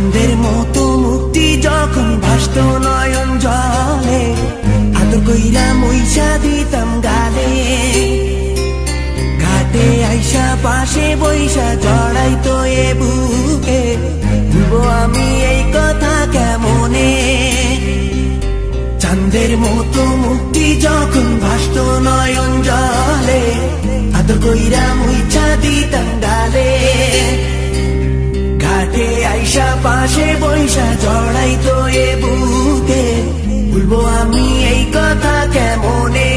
চাঁদের মতো মুক্তি যখন ভাসত নয়ন জলে, আদর কইরা মইসা দিতাম গালে। ঘাটে আইসা পাশে বইসা জড়াইতো এ বুকে, ভুলবো আমি এই কথা কেমনে। চাঁদের মতো মুক্তি যখন ভাসত নয়ন জলে, আদর কইরা মইসা দিতাম গালে। ঘাটে আইসা পাশে বইসা জড়াইতো এ বুকে, ভুলবো আমি এই কথা কেমনে।